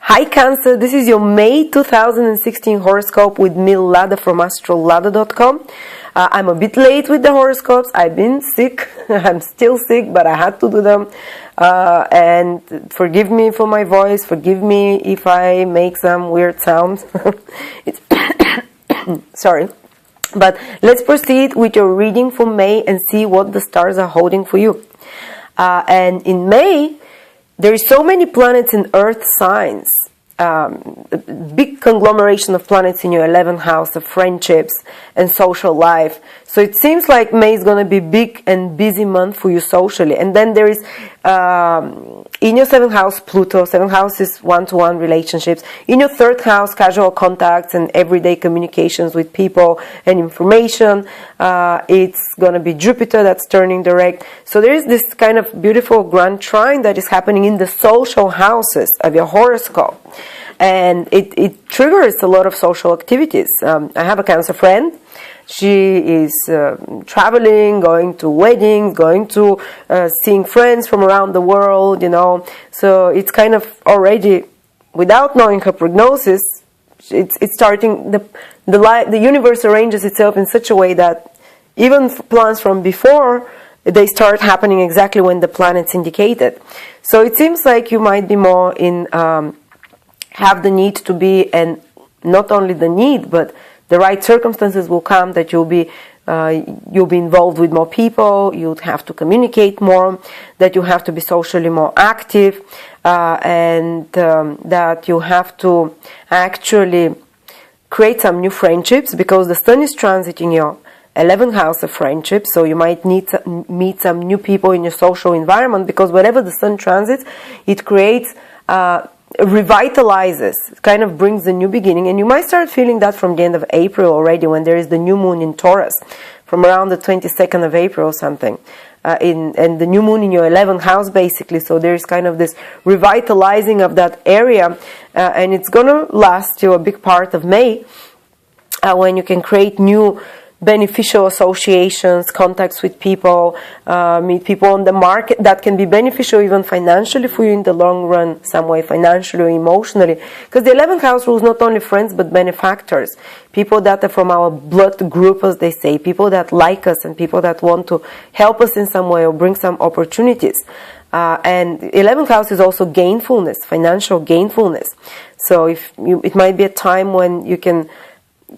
Hi Cancer, this is your May 2016 horoscope with me, Lada from Astrolada.com. I'm a bit late with the horoscopes. I've been sick. I'm still sick, but I had to do them. And forgive me for my voice. Forgive me if I make some weird sounds. Sorry. But let's proceed with your reading for May and see what the stars are holding for you. And in May, there is so many planets in Earth signs. A big conglomeration of planets in your 11th house of friendships and social life. So it seems like May is going to be big and busy month for you socially. And then there is in your 7th house Pluto. 7th house is one-to-one relationships. In your 3rd house, casual contacts and everyday communications with people and information. It's going to be Jupiter that's turning direct. So there is this kind of beautiful Grand Trine that is happening in the social houses of your horoscope. And it triggers a lot of social activities. I have a Cancer friend. She is traveling, going to weddings, going to seeing friends from around the world, you know. So it's kind of already, without knowing her prognosis, it's starting, the universe arranges itself in such a way that even plans from before, they start happening exactly when the planets indicated. So it seems like you might be more in, have the need to be, and not only the need, but the right circumstances will come that you'll be involved with more people, you'll have to communicate more, that you have to be socially more active, and that you have to actually create some new friendships, because the Sun is transiting your 11th house of friendships, so you might need to meet some new people in your social environment, because wherever the Sun transits, it creates revitalizes, kind of brings the new beginning. And you might start feeling that from the end of April already, when there is the new moon in Taurus, from around the 22nd of April or something, and the new moon in your 11th house basically. So there is kind of this revitalizing of that area, and it's gonna last you a big part of May, when you can create new beneficial associations, contacts with people, meet people on the market that can be beneficial even financially for you in the long run, some way financially or emotionally. Because the 11th house rules not only friends but benefactors, people that are from our blood group, as they say, people that like us and people that want to help us in some way or bring some opportunities. And 11th house is also gainfulness, financial gainfulness. So it might be a time when you can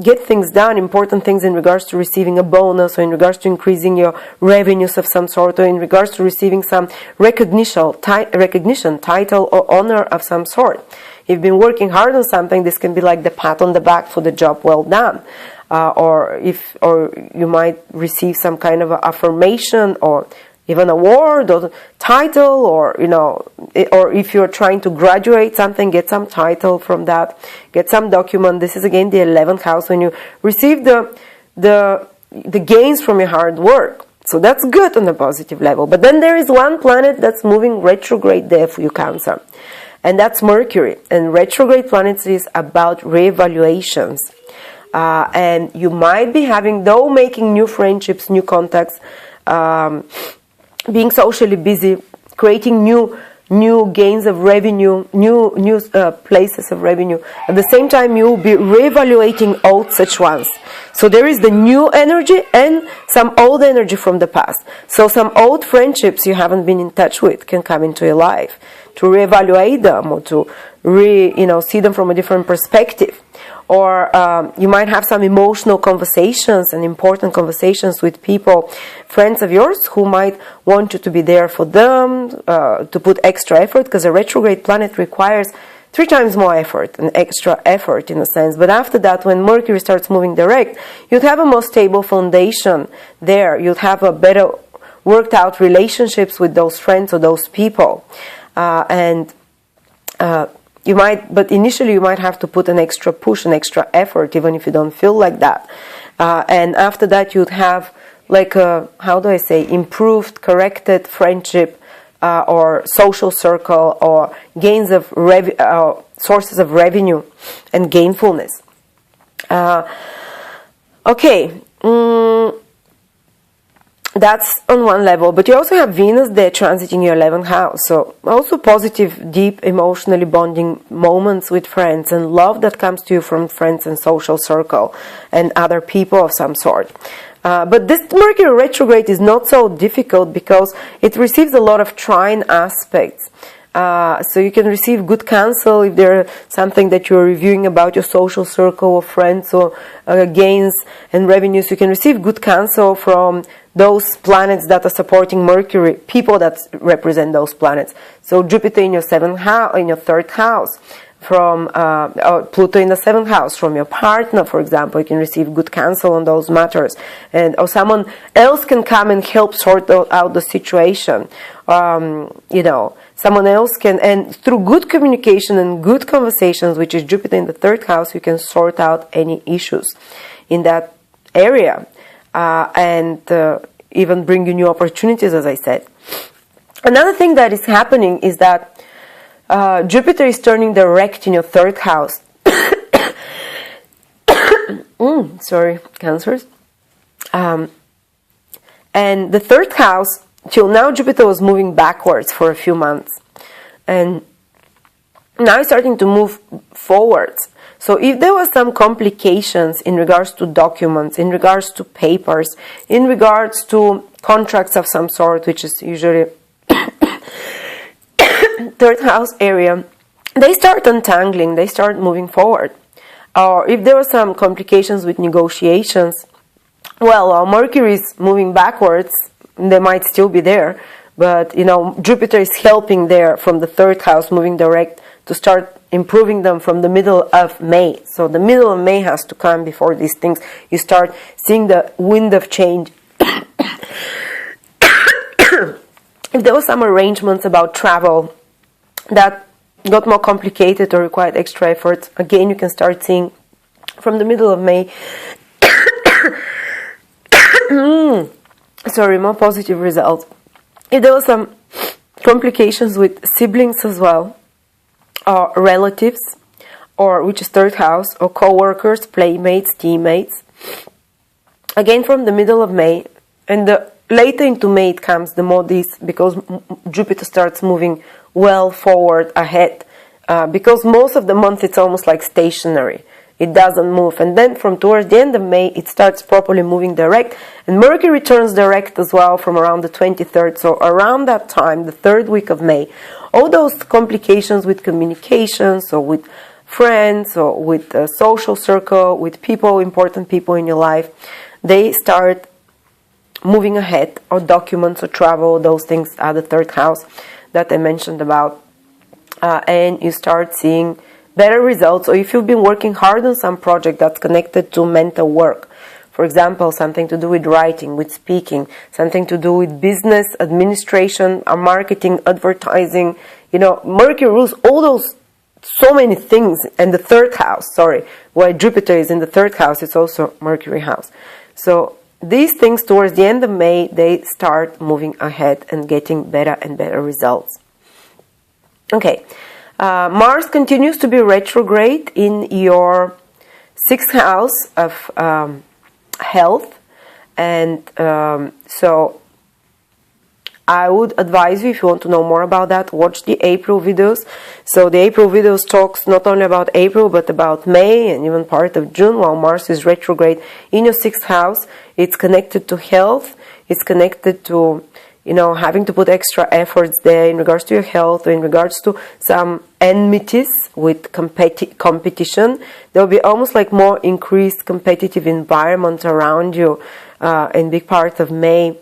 get things done, important things in regards to receiving a bonus, or in regards to increasing your revenues of some sort, or in regards to receiving some recognition, title, or honor of some sort. If you've been working hard on something, this can be like the pat on the back for the job well done. Or you might receive some kind of affirmation, or even award or title, or or if you're trying to graduate something, get some title from that, get some document. This is again the 11th house, when you receive the gains from your hard work. So that's good on a positive level. But then there is one planet that's moving retrograde there for you, Cancer, and that's Mercury. And retrograde planets is about reevaluations. And you might be making new friendships, new contacts, being socially busy, creating new gains of revenue, new places of revenue. At the same time, you will be reevaluating old such ones. So there is the new energy and some old energy from the past. So some old friendships you haven't been in touch with can come into your life, to reevaluate them, or to see them from a different perspective. Or you might have some emotional conversations and important conversations with people, friends of yours, who might want you to be there for them, to put extra effort, because a retrograde planet requires 3 times more effort, and extra effort in a sense. But after that, when Mercury starts moving direct, you'd have a more stable foundation there. You'd have a better worked out relationships with those friends or those people. But initially you might have to put an extra push, an extra effort, even if you don't feel like that. And after that, you'd have like improved, corrected friendship, or social circle, or gains of sources of revenue and gainfulness. That's on one level, but you also have Venus there transiting your 11th house. So also positive, deep, emotionally bonding moments with friends and love that comes to you from friends and social circle and other people of some sort. But this Mercury retrograde is not so difficult because it receives a lot of trine aspects. So you can receive good counsel if there's something that you're reviewing about your social circle of friends or gains and revenues. You can receive good counsel from those planets that are supporting Mercury, people that represent those planets. So Jupiter in your 7th house, in your 3rd house, from Pluto in the 7th house, from your partner, for example, you can receive good counsel on those matters, and or someone else can come and help sort out the situation. Someone else can, and through good communication and good conversations, which is Jupiter in the 3rd house, you can sort out any issues in that area, and even bring you new opportunities, as I said. Another thing that is happening is that Jupiter is turning direct in your 3rd house. Sorry, Cancers. And the 3rd house, till now Jupiter was moving backwards for a few months. And now it's starting to move forwards. So if there were some complications in regards to documents, in regards to papers, in regards to contracts of some sort, which is usually 3rd house area, they start untangling, they start moving forward. Or if there were some complications with negotiations, well, Mercury is moving backwards, they might still be there, but Jupiter is helping there from the 3rd house, moving direct, to start improving them from the middle of May. So the middle of May has to come before these things. You start seeing the wind of change. If there were some arrangements about travel that got more complicated or required extra effort, again, you can start seeing from the middle of May, more positive results. If there were some complications with siblings as well, or relatives, or which is 3rd house, or co-workers, playmates, teammates, again from the middle of May, and the later into May it comes, the more this, because Jupiter starts moving well forward ahead, because most of the month it's almost like stationary, it doesn't move, and then from towards the end of May it starts properly moving direct, and Mercury turns direct as well from around the 23rd. So around that time, the 3rd week of May, all those complications with communications or with friends or with the social circle, with people, important people in your life, they start moving ahead, or documents or travel, those things are the 3rd house that I mentioned about, and you start seeing better results. Or if you've been working hard on some project that's connected to mental work, for example, something to do with writing, with speaking, something to do with business, administration, marketing, advertising, Mercury rules all those, so many things. And the 3rd house, where Jupiter is in the 3rd house, it's also Mercury house. So these things towards the end of May, they start moving ahead and getting better and better results. Okay, Mars continues to be retrograde in your 6th house of health, and so I would advise you, if you want to know more about that, watch the April videos. So the April videos talks not only about April, but about May and even part of June, while Mars is retrograde in your 6th house. It's connected to health. It's connected to, having to put extra efforts there in regards to your health, or in regards to some enmities with competition. There will be almost like more increased competitive environment around you in big part of May.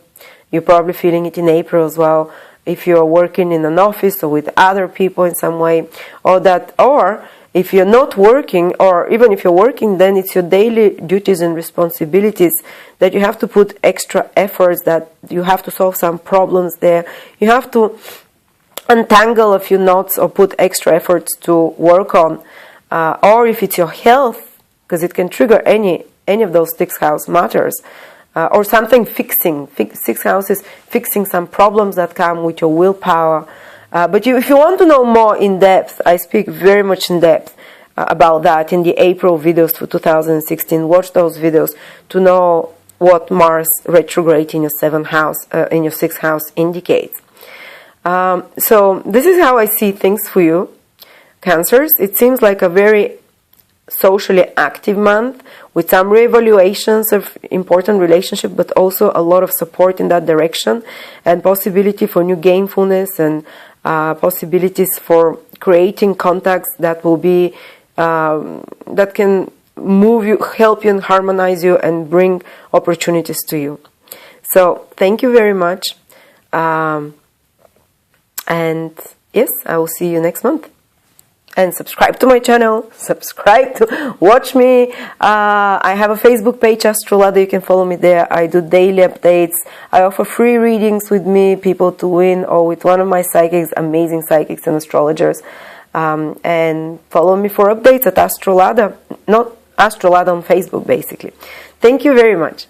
You're probably feeling it in April as well, if you're working in an office or with other people in some way, or if you're not working, or even if you're working, then it's your daily duties and responsibilities that you have to put extra efforts, that you have to solve some problems there. You have to untangle a few knots or put extra efforts to work on. Or if it's your health, because it can trigger any of those 6th house matters. Or something fixing. 6th house is fixing some problems that come with your willpower. But if you want to know more in depth, I speak very much in depth about that in the April videos for 2016. Watch those videos to know what Mars retrograde in your 7th house, in your 6th house indicates. So this is how I see things for you, Cancers. It seems like a very socially active month with some reevaluations of important relationship, but also a lot of support in that direction, and possibility for new gainfulness and possibilities for creating contacts that will be that can move you, help you, and harmonize you, and bring opportunities to you. So thank you very much, and yes, I will see you next month. And subscribe to my channel, subscribe to watch me. I have a Facebook page, Astrolada. You can follow me there. I do daily updates. I offer free readings with me, people to win, or with one of my psychics, amazing psychics and astrologers. And follow me for updates at Astrolada, not Astrolada on Facebook, basically. Thank you very much.